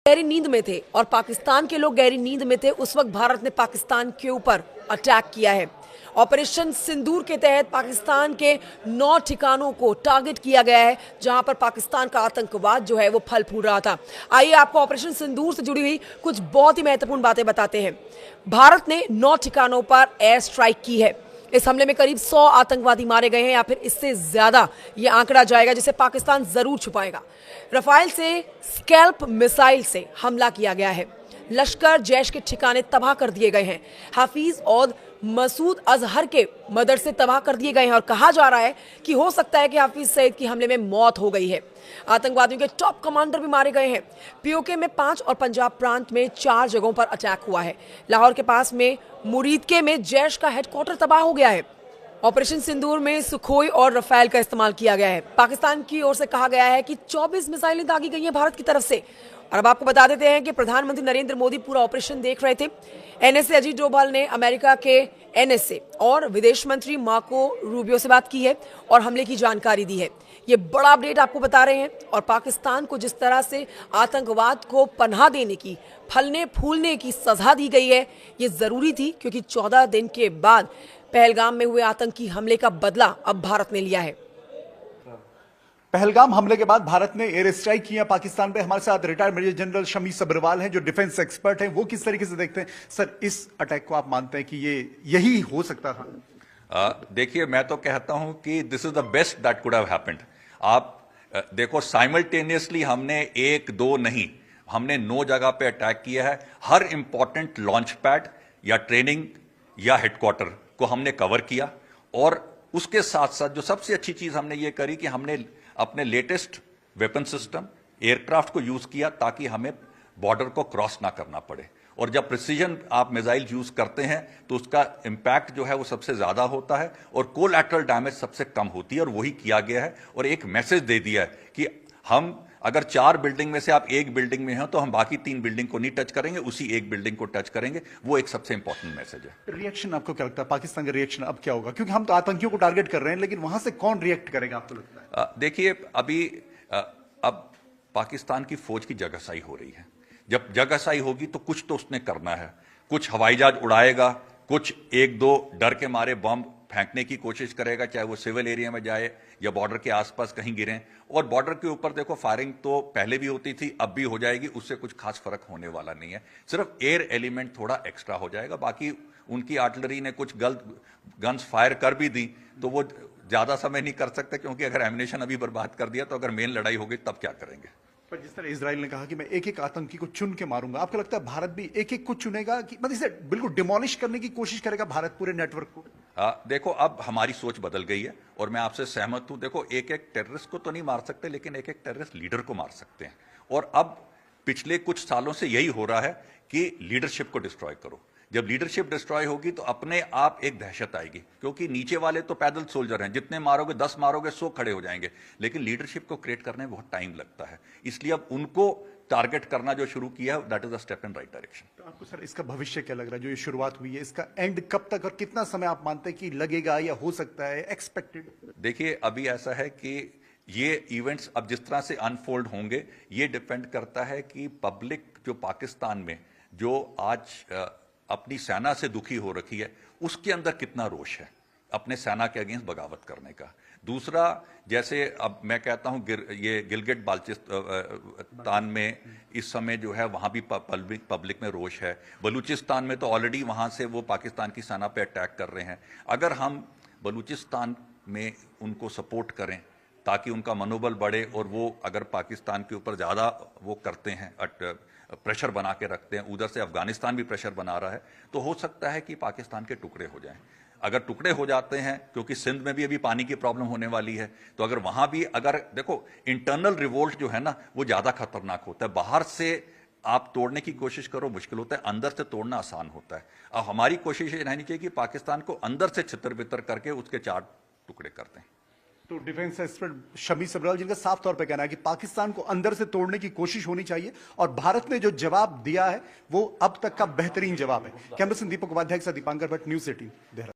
गहरी नींद में थे और पाकिस्तान के लोग गहरी नींद में थे, उस वक्त भारत ने पाकिस्तान के ऊपर अटैक किया है। ऑपरेशन सिंदूर के तहत पाकिस्तान के 9 ठिकानों को टारगेट किया गया है, जहां पर पाकिस्तान का आतंकवाद जो है वो फल फूल रहा था। आइए आपको ऑपरेशन सिंदूर से जुड़ी हुई कुछ बहुत ही महत्वपूर्ण बातें बताते हैं। भारत ने 9 ठिकानों पर एयर स्ट्राइक की है। इस हमले में करीब 100 आतंकवादी मारे गए हैं या फिर इससे ज्यादा ये आंकड़ा जाएगा, जिसे पाकिस्तान जरूर छुपाएगा। रफाइल से स्कैल्प मिसाइल से हमला किया गया है। लश्कर जैश के ठिकाने तबाह कर दिए गए हैं। हाफिज और मसूद अजहर के मदरसे तबाह कर दिए गए हैं और कहा जा रहा है कि हो सकता है कि हाफिज सईद की हमले में मौत हो गई है। आतंकवादियों के टॉप कमांडर भी मारे गए हैं। पीओके में 5 और पंजाब प्रांत में 4 जगहों पर अटैक हुआ है। लाहौर के पास में मुरीदके में जैश का हेडक्वार्टर तबाह हो गया है। ऑपरेशन सिंदूर में सुखोई और रफाल का इस्तेमाल किया गया है। पाकिस्तान की ओर से कहा गया है कि 24 मिसाइलें दागी गई हैं भारत की तरफ से। और अब आपको बता देते हैं कि प्रधानमंत्री नरेंद्र मोदी पूरा ऑपरेशन देख रहे थे। एनएसए अजीत डोभाल ने अमेरिका के एनएसए और विदेश मंत्री मार्को रूबियो से बात की है और हमले की जानकारी दी है। ये बड़ा अपडेट आपको बता रहे हैं। और पाकिस्तान को जिस तरह से आतंकवाद को पनाह देने की, फलने फूलने की सजा दी गई है, ये जरूरी थी, क्योंकि 14 दिन के बाद पहलगाम में हुए आतंकी हमले का बदला अब भारत ने लिया है। पहलगाम हमले के बाद भारत ने एयर स्ट्राइक किया पाकिस्तान पे। हमारे साथ retired major general Shami Sabharwal हैं, जो डिफेंस एक्सपर्ट हैं। वो किस तरीके से देखते हैं? सर, इस अटैक को आप मानते हैं कि ये यही हो सकता था? देखिए, मैं तो कहता हूं कि this is the best that could have happened. आप देखो, साइमल्टेनियसली हमने 1-2 नहीं, हमने 9 जगह पे अटैक किया है। हर इंपॉर्टेंट लॉन्च पैड या ट्रेनिंग या हेडक्वार्टर को हमने कवर किया। और उसके साथ साथ जो सबसे अच्छी चीज हमने ये करी कि हमने अपने लेटेस्ट वेपन सिस्टम एयरक्राफ्ट को यूज किया, ताकि हमें बॉर्डर को क्रॉस ना करना पड़े। और जब प्रिसीजन आप मिसाइल यूज करते हैं तो उसका इंपैक्ट जो है वो सबसे ज्यादा होता है और कोलैटरल डैमेज सबसे कम होती है। और वही किया गया है। और एक मैसेज दे दिया है कि हम अगर 4 बिल्डिंग में से आप एक बिल्डिंग में हैं तो हम बाकी 3 बिल्डिंग को नहीं टच करेंगे, उसी एक बिल्डिंग को टच करेंगे। वो एक सबसे इंपॉर्टेंट मैसेज है। रिएक्शन आपको क्या लगता है, पाकिस्तान का रिएक्शन अब क्या होगा? क्योंकि हम तो आतंकियों को टारगेट कर रहे हैं, लेकिन वहां से कौन रिएक्ट करेगा आपको लगता है? देखिए, अभी अब पाकिस्तान की फौज की जगहसाई हो रही है। जब जगहसाई होगी तो कुछ तो उसने करना है। कुछ हवाई जहाज उड़ाएगा, कुछ 1-2 डर के मारे बम फेंकने की कोशिश करेगा, चाहे वो सिविल एरिया में जाए या बॉर्डर के आसपास कहीं गिरें। और बॉर्डर के ऊपर देखो, फायरिंग तो पहले भी होती थी, अब भी हो जाएगी, उससे कुछ खास फर्क होने वाला नहीं है। सिर्फ एयर एलिमेंट थोड़ा एक्स्ट्रा हो जाएगा। बाकी उनकी आर्टिलरी ने कुछ गन्स फायर कर भी दी तो वो ज्यादा समय नहीं कर सकते, क्योंकि अगर एमिनेशन अभी बर्बाद कर दिया तो अगर मेन लड़ाई होगी तब क्या करेंगे। पर जिस तरह इजराइल ने कहा कि मैं एक एक आतंकी को चुन के मारूंगा, आपको लगता है भारत भी एक एक को चुनेगा कि मतलब इसे बिल्कुल डिमोलिश करने की कोशिश करेगा भारत पूरे नेटवर्क को? देखो, अब हमारी सोच बदल गई है और मैं आपसे सहमत हूं। देखो, एक एक टेररिस्ट को तो नहीं मार सकते, लेकिन एक एक टेररिस्ट लीडर को मार सकते हैं। और अब पिछले कुछ सालों से यही हो रहा है कि लीडरशिप को डिस्ट्रॉय करो। जब लीडरशिप डिस्ट्रॉय होगी तो अपने आप एक दहशत आएगी, क्योंकि नीचे वाले तो पैदल सोल्जर हैं, जितने मारोगे 10 मारोगे 100 खड़े हो जाएंगे। लेकिन लीडरशिप को क्रिएट करने में बहुत टाइम लगता है, इसलिए अब उनको टारगेट करना जो शुरू किया है, that is a step in right direction. तो आपको सर इसका भविष्य क्या लग रहा है? जो ये शुरुआत हुई है, इसका एंड कब तक और कितना समय आप मानते हैं कि लगेगा या हो सकता है एक्सपेक्टेड? देखिए, अभी ऐसा है कि ये इवेंट्स अब जिस तरह से अनफोल्ड होंगे, ये डिपेंड करता है कि पब्लिक जो पाकिस्तान में जो आज अपनी सेना से दुखी हो रखी है, उसके अंदर कितना रोष है अपने सेना के अगेंस्ट बगावत करने का। दूसरा, जैसे अब मैं कहता हूं ये गिलगिट बाल्चिस्तान में इस समय जो है वहां भी पब्लिक में रोष है। बलूचिस्तान में तो ऑलरेडी वहां से वो पाकिस्तान की सेना पे अटैक कर रहे हैं। अगर हम बलूचिस्तान में उनको सपोर्ट करें ताकि उनका मनोबल बढ़े, और वो अगर पाकिस्तान के ऊपर ज्यादा वो करते हैं, प्रेशर बना के रखते हैं, उधर से अफगानिस्तान भी प्रेशर बना रहा है, तो हो सकता है कि पाकिस्तान के टुकड़े हो जाएं। अगर टुकड़े हो जाते हैं, क्योंकि सिंध में भी अभी पानी की प्रॉब्लम होने वाली है, तो अगर वहां भी अगर देखो, इंटरनल रिवोल्ट जो है ना, वो ज्यादा खतरनाक होता है। बाहर से आप तोड़ने की कोशिश करो, मुश्किल होता है, अंदर से तोड़ना आसान होता है। अब हमारी कोशिश ये रहनी चाहिए कि पाकिस्तान को अंदर से छितर बितर करके उसके 4 टुकड़े कर दें। तो डिफेंस एक्सपर्ट शमी सबरवाल, जिनका साफ तौर पे कहना है कि पाकिस्तान को अंदर से तोड़ने की कोशिश होनी चाहिए, और भारत ने जो जवाब दिया है वो अब तक का बेहतरीन जवाब है। कैमरा पर्सन दीपक उपाध्याय के साथ दीपांकर भट्ट, न्यूज़ 18 देहरादून।